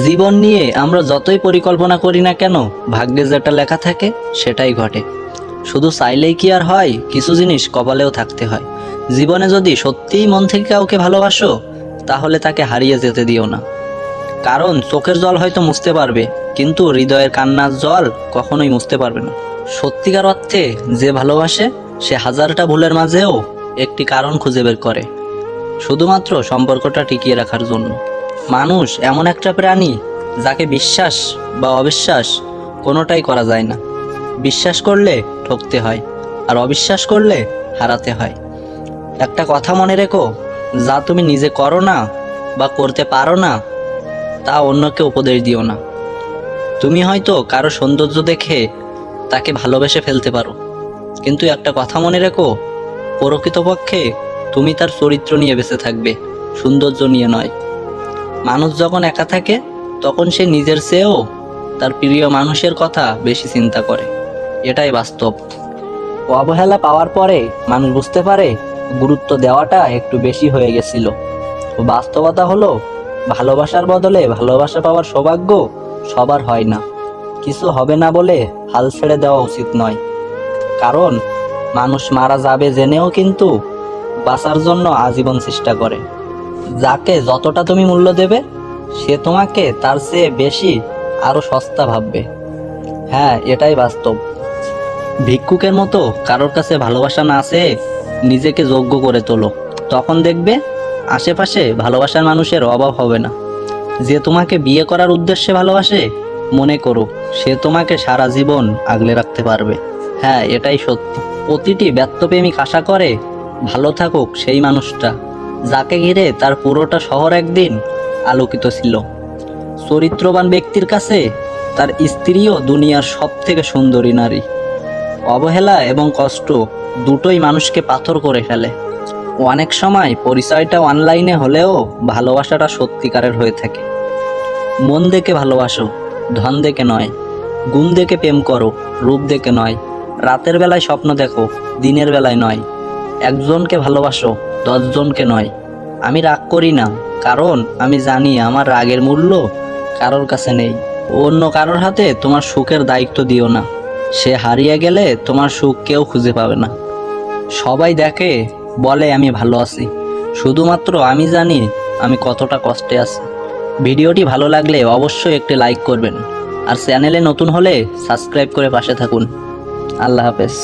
জীবন নিয়ে আমরা যতই পরিকল্পনা করি না কেন, ভাগ্যে যেটা লেখা থাকে সেটাই ঘটে। শুধু চাইলেই কি আর হয়, কিছু জিনিস কপালেও থাকতে হয়। জীবনে যদি সত্যিই মন থেকে কাউকে ভালোবাসো, তাহলে তাকে হারিয়ে যেতে দিও না। কারণ চোখের জল হয়তো মুছতে পারবে, কিন্তু হৃদয়ের কান্নার জল কখনোই মুছতে পারবে না। সত্যিকার অর্থে যে ভালোবাসে, সে হাজারটা ভুলের মাঝেও একটি কারণ খুঁজে বের করে, শুধুমাত্র সম্পর্কটা টিকিয়ে রাখার জন্য। মানুষ এমন একটা প্রাণী, যাকে বিশ্বাস বা অবিশ্বাস কোনোটাই করা যায় না। বিশ্বাস করলে ঠকতে হয়, আর অবিশ্বাস করলে হারাতে হয়। একটা কথা মনে রেখো, যা তুমি নিজে করো না বা করতে পারো না, তা অন্যকে উপদেশ দিও না। তুমি হয়তো কারো সৌন্দর্য দেখে তাকে ভালোবেসে ফেলতে পারো, কিন্তু একটা কথা মনে রেখো, প্রকৃতপক্ষে তুমি তার চরিত্র নিয়ে বেঁচে থাকবে, সৌন্দর্য নিয়ে নয়। মানুষ যখন একা থাকে, তখন সে নিজের চেয়েও তার প্রিয় মানুষের কথা বেশি চিন্তা করে। এটাই বাস্তব। অবহেলা পাওয়ার পরে মানুষ বুঝতে পারে গুরুত্ব দেওয়াটা একটু বেশি হয়ে গেছিল। বাস্তবতা হলো, ভালোবাসার বদলে ভালোবাসা পাওয়ার সৌভাগ্য সবার হয় না। কিছু হবে না বলে হাল ছেড়ে দেওয়া উচিত নয়, কারণ মানুষ মারা যাবে জেনেও কিন্তু বাঁচার জন্য আজীবন চেষ্টা করে। যাকে যতটা তুমি মূল্য দেবে, সে তোমাকে তার চেয়ে বেশি আরো সস্তা ভাববে। হ্যাঁ, এটাই বাস্তব। ভিক্ষুকের মতো কারোর কাছে ভালোবাসা না চেয়ে নিজেকে যোগ্য করে তোলো, তখন দেখবে আশেপাশে ভালোবাসার মানুষের অভাব হবে না। যে তোমাকে বিয়ে করার উদ্দেশ্যে ভালোবাসে, মনে করো সে তোমাকে সারা জীবন আগলে রাখতে পারবে। হ্যাঁ, এটাই সত্যি। প্রতিটি ব্যর্থপ্রেমিক আশা করে ভালো থাকুক সেই মানুষটা, যাকে ঘিরে তার পুরোটা শহর একদিন আলোকিত ছিল। চরিত্রবান ব্যক্তির কাছে তার স্ত্রীও দুনিয়ার সব থেকে সুন্দরী নারী। অবহেলা এবং কষ্ট দুটোই মানুষকে পাথর করে ফেলে। অনেক সময় পরিচয়টা অনলাইনে হলেও ভালোবাসাটা সত্যিকারের হয়ে থাকে। মন দেখে ভালোবাসো, ধন দেখে নয়। গুণ দেখে প্রেম করো, রূপ দেখে নয়। রাতের বেলায় স্বপ্ন দেখো, দিনের বেলায় নয়। একজনকে ভালোবাসো, 10 জনকে নয়। আমি রাগ করি না, কারণ আমি জানি আমার রাগের মূল্য কারোর কাছে নেই। অন্য কারোর হাতে তোমার সুখের দায়িত্ব দিও না। সে হারিয়ে গেলে তোমার সুখ কেউ খুঁজে পাবে না। সবাই দেখে, বলে আমি ভালো আছি, শুধুমাত্র আমি জানি আমি কতটা কষ্টে আছি। ভিডিওটি ভালো লাগলে অবশ্যই একটি লাইক করবেন, আর চ্যানেলে নতুন হলে সাবস্ক্রাইব করে পাশে থাকুন। আল্লাহ হাফেজ।